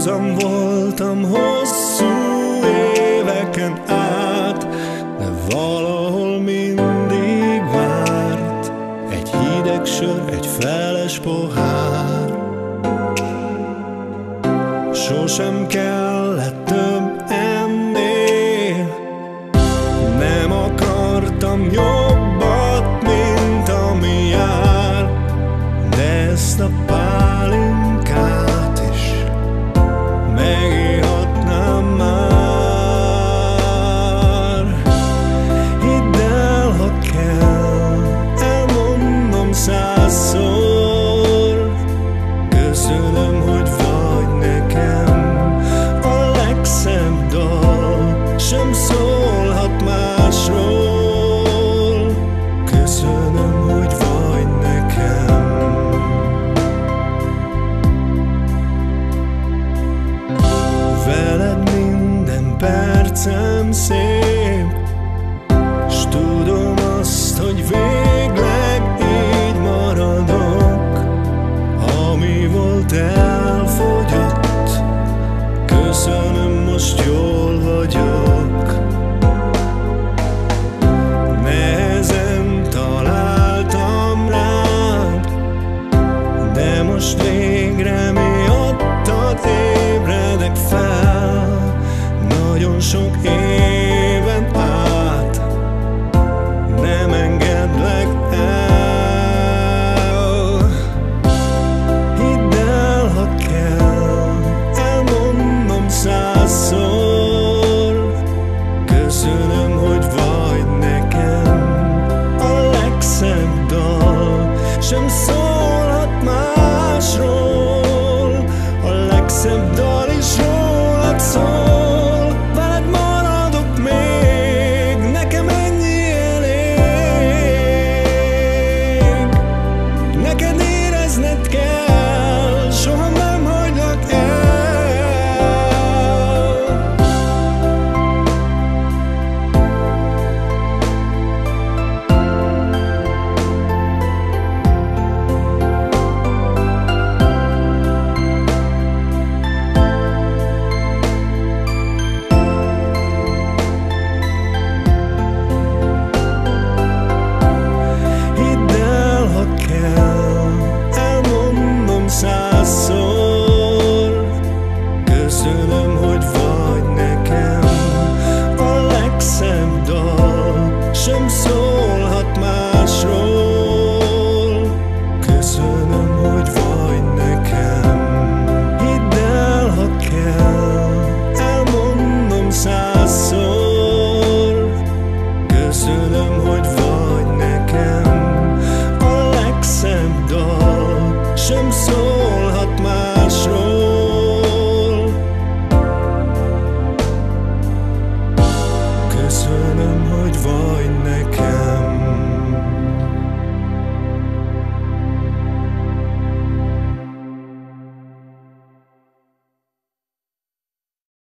Józan voltam hosszú éveken át, de valahol mindig várt egy hideg sör, egy feles pohár. Sosem kellett több ennél, nem akartam jobbat, mint ami jár, de ezt a pálinkát is megírhatnám már. Hidd el, ha kell, elmondom 100-szor. Köszönöm, hogy vagy nekem a legszebb dal, sem szólhat másról. Köszönöm, hogy vagy nekem. Veled minden percem szép, s tudom azt, hogy végleg így maradok. Ami volt, elfogyott, köszönöm, most jól vagyok. Nehezen találtam rád, de most végre miattad ébredek fel. Nagyon sok éven át nem engedlek el. Hidd el, ha kell, elmondom 100-szor. Köszönöm, hogy vagy nekem a legszebb dal, sem szólhat másról. A legszebb dal is rólad szól, veled maradok még, nekem ennyi elég. Neked érezned kell, soha nem hagylak el. Hidd el, ha kell, elmondom 100-szor. Köszönöm, hogy vagy nekem a legszebb dal, sem szólhat másról. Köszönöm, hogy vagy nekem. Hidd el, ha kell, elmondom 100-szor. Köszönöm, hogy vagy nekem a legszebb dal, sem szólhat másról. Köszönöm, hogy vagy